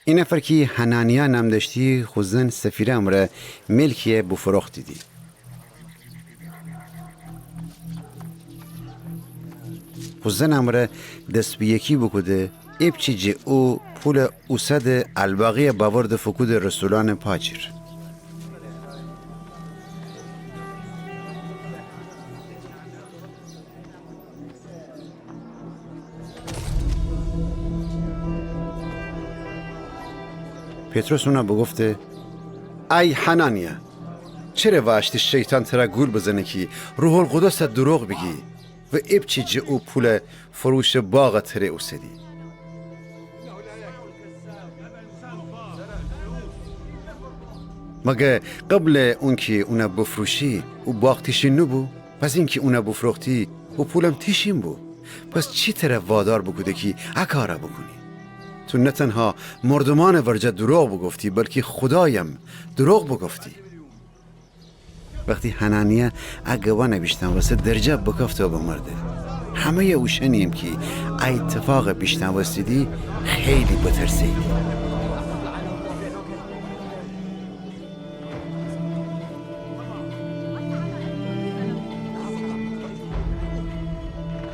این نفر که حنانیا نام داشتی خوزن سفیره امره ملکیه بفروخت دیدی. خوزن امره دست به یکی بکده ابچی جه او پول اوسد الباقی باورد فکود رسولان پاچر. پتروس اونا بگفته ای حنانیا چرا واشتی شیطان ترا گول بزنه که روح القدس دروغ بگی و ابچی جه او پول فروش باغ تره اوسدی. مگه قبل اون که اونا بفروشی او باغ تیشین نبو؟ پس این که اونا بفروختی او پولم تیشین بو. پس چی تره وادار بگوده که اکاره بکنی؟ تو نه تنها مردمان ورجه دروغ بگفتی بلکه خدایم دروغ بگفتی. وقتی حنانیه اگوا نبیشتن واسه درجه بکفته و بمرده همه اوشنیم که اتفاق بیشتن واسیدی خیلی بترسیدی.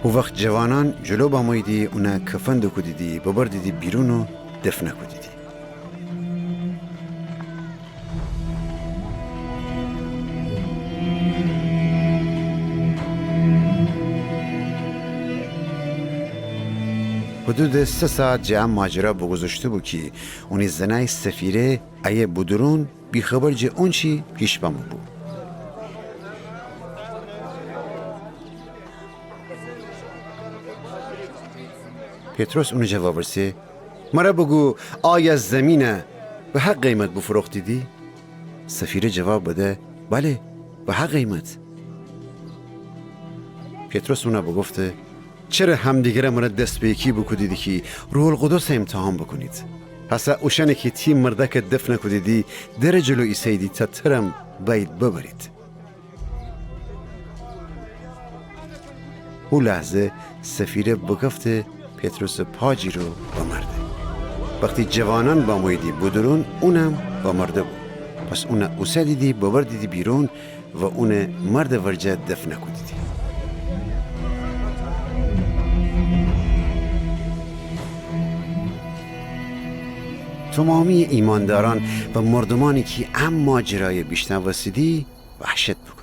او وقت جوانان جلو بامویدی اونا کفن دو کدیدی ببردیدی بیرون و دفنه کدیدی. حدود 3 ساعت جمع ماجرا بگذاشته بود که اونی زنای سفیره ایه بودرون بیخبر جه اون چی پیش بامو بود. پتروس اونو جواب رسه مرا بگو آیا زمینه به حق قیمت بفروختی دی؟ سفیره جواب بده بله به حق قیمت. پتروس اونا بگفته چرا همدیگره مرا دست به یکی بکدیدی که روح القدس امتحان بکنید؟ پس اوشنه که تیم مردک دفن کدیدی در جلو ایسیدی تا ترم باید ببرید. او لحظه سفیره بگفته پتروس پاجی رو بمرده. وقتی جوانان با مویدی بودرون اونم بمرده بود. پس اون اوسه دیدی ببردیدی بیرون و اون مرد ورجه دفن کدیدی. تمامی ایمانداران و مردمانی که اما جرای بیشتر وسیدی وحشت بکنید.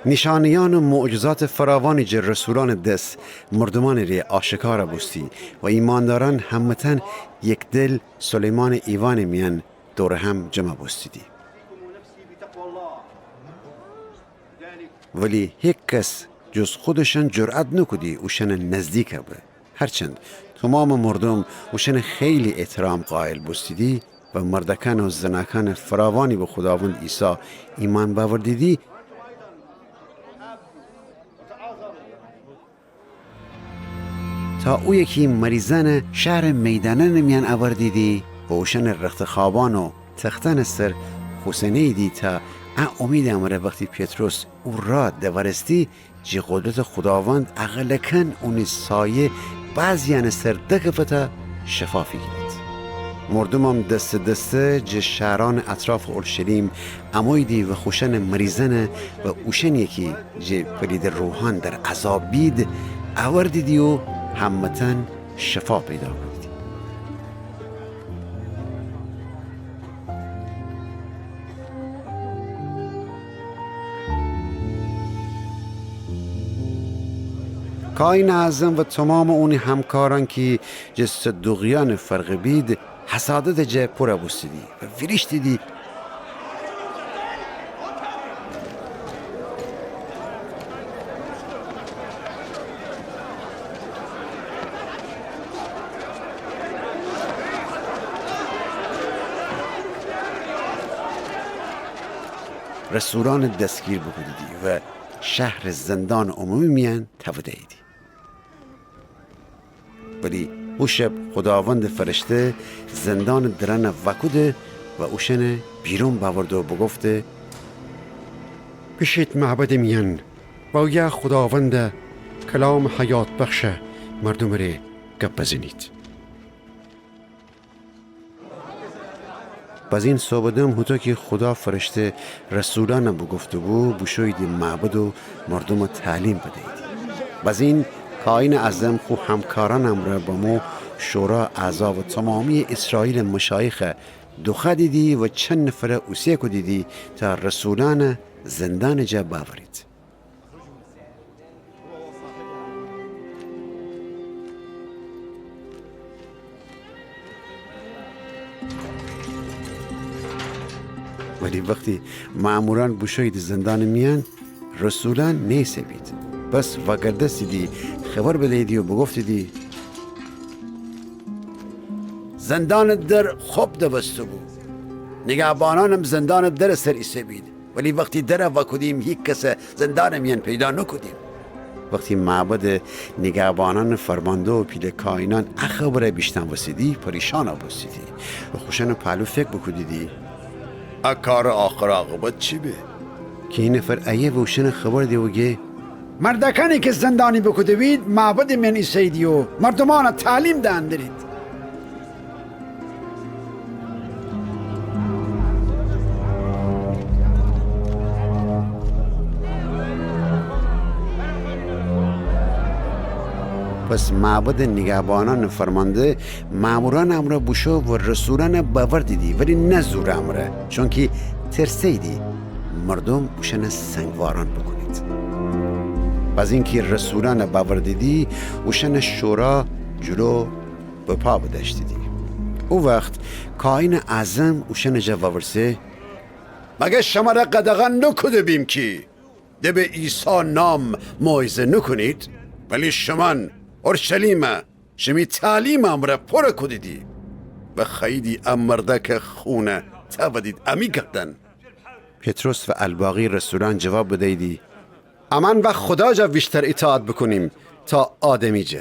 نشانیان و معجزات فراوانی جر رسولان دست مردمان ری آشکار بوستی و ایمانداران همتن یک دل سلیمان ایوان میان دور هم جمع بوستیدی. ولی هیچ کس جز خودشان جرأت نکدی اوشن نزدیک به. هرچند تمام مردم اوشن خیلی احترام قائل بوستیدی و مردکان و زنکان فراوانی به خداوند عیسی ایمان باوردیدی. تا او یکی مریضان شهر میدانه نمیان آوردیدی و اوشن رخت خوابان و تختن سر حسینی دی تا امید امره وقتی پتروس او را دورستی جی قدرت خداوند اقلکن اونی سایه بعضیان سر دکفتا شفافی گیرد. مردمم دست دسته جی شهران اطراف اورشلیم امویدی و خوشن مریضن و اوشن یکی جی پلید روحان در عذاب بید آوردیدی و همتن شفا پیدا کردی. کاین اعظم و تمام اون همکاران که جس دقیان فرق بید حسادت جه پره بوستیدی و ویریش دیدی. رسولان دستگیر بکدیدی و شهر زندان عمومی میان تودیدی. ولی او شب خداوند فرشته زندان درن وکوده و اوشن بیرون باورده و بگفته بشید معبد میان و یا خداوند کلام حیات بخش مردم را گپ بزنید. باز این صحبتم هوتا که خدا فرشته رسولانم بگفته بود بشوید معبد و مردم تعلیم بدهید. باز این کائن اعظم خو همکارانم را با مو شورا اعضا و تمامی اسرائیل مشایخ دوخه دیدی و چند نفر اوسیه کو دیدی تا رسولان زندان جا باورید. ولی وقتی ماموران بشوید زندان میان رسولان نیسه بید. بس وگردستی دی خبر بدهیدی و بگفتیدی زندان در خوب دوسته بود. نگهبانانم زندان در سر ایسه بید. ولی وقتی در وکدیم یک کس زندان میان پیدا نکدیم. وقتی معبد نگهبانان فرمانده و پیل کائنان اخبره بیشتن وسیدی پریشان بسیدی و خوشن پهلو فکر بکدیدی اکار آخر عاقبت چی به؟ که این نفر ایه وشن خبر دیوگه مردکانی که زندانی بکدوید معبد من ایسیدی و مردمان تعلیم دهندرید. پس معبد نگهبانان فرمانده ماموران امره بوشو و رسولان باور دیدی ولی نه زور امره چون که ترسیدی مردم بوشن سنگواران بکنید. پس اینکه رسولان باور دیدی بوشن شورا جلو به پا بدشتیدی. او وقت کائن اعظم بوشن جوابرسه مگه شما را قدغن نکده بیم که ده به عیسی نام موعظه نکنید ولی شمان اورشلیم شمی تعلیم امره پر کدیدی و خیلی امرده که خونه تابدید امی کردن. پتروس و الباقی رسولان جواب بدهیدی امان و خدا جا بیشتر اطاعت بکنیم تا آدمی جا.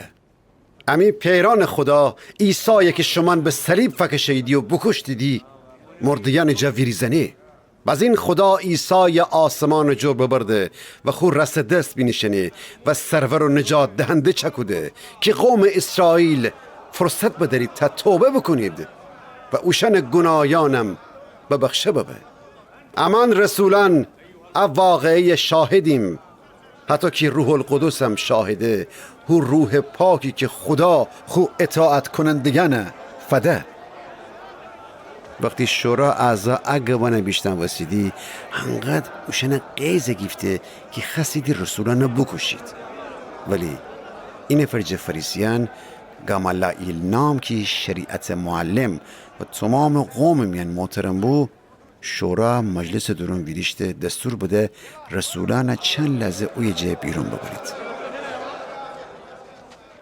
امی پیران خدا عیسی که شمان به صلیب فکشیدی و بکشتیدی مردیان جا ویریزنی. باز این خدا عیسی آسمان جو ببرده و خو رس دست بینشنه و سرور و نجات دهنده چکوده که قوم اسرائیل فرصت بدارید تا توبه بکنید و اوشن گناهانم ببخشه ببه. امان رسولان واقعی شاهدیم حتی که روح القدس هم شاهده هو روح پاکی که خدا خو اطاعت کنندگان فده. وقتی شورا اعضا اگوانه بیشتن وسیدی هنقدر اوشن قیزه گیفته که خسیدی رسولان بکشید. ولی این فرج فریسیان گامالائیل نام که شریعت معلم و تمام قوم میان محترم بو شورا مجلس درون ویریشته دستور بده رسولان چند لحظه اوی جه بیرون ببرید.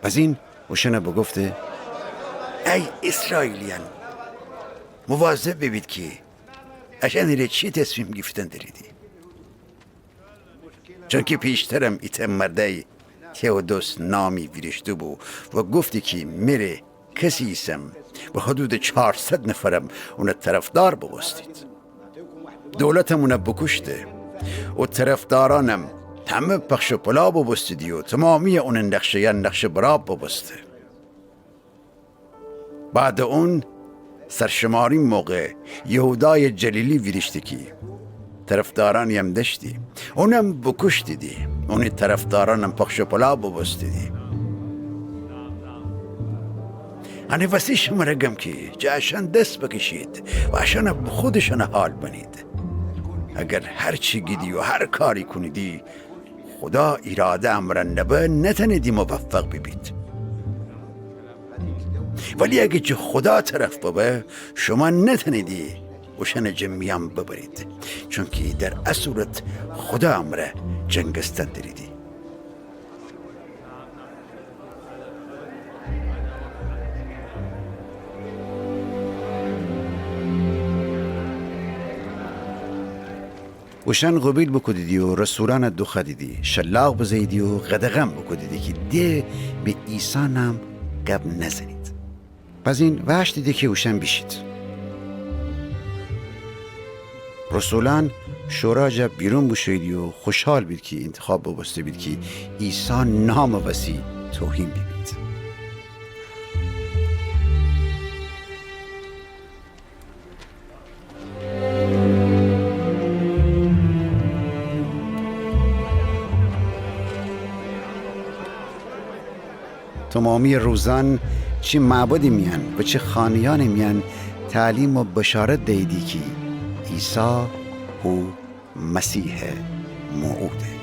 پس این اوشن بگفته ای اسرائیلیان مواظب ببید که اشان چی تصمیم گرفتن دریدی چون که پیشترم ایتم مرده تئودوس نامی ویرشته بو و گفتی که میره کسی ایسم و حدود 400 نفرم اون طرفدار ببستید. دولتمون بکشته و طرفدارانم همه پخش و پلا ببستیدی و تمامی اون نقشه براب ببسته. بعد اون سرشماری موقع یهودای جلیلی ویرشتی که طرفدارانی هم داشتی اونم بکشتی دی اونی طرفدارانم پخش پلا ببستیدی. هنی وسی شما رگم که جاشان دست بکشید و اشان خودشان حال بنید. اگر هر چی گیدی و هر کاری کنیدی خدا اراده امرن نبه نتنیدی موفق ببید. ولی اگه چه خدا طرف ببه شما نتنیدی وشن جمعیم ببرید چون که در اصورت خدا امره جنگستن دریدی. وشن قبیل بکدیدی و رسولان دوخه دیدی شلاق بزیدی و غدغم بکدیدی که ده به عیسی نام گب نزنید. پس این وحش دیده که اوشن بیشید. رسولان شورا جا بیرون بشویدی و خوشحال بید که انتخاب ببسته بید که عیسی نام وسی توهین بید. تمامی روزان چه معبدی میان و چه خانیان میان تعلیم و بشارت دیدی که عیسی او مسیح موعوده.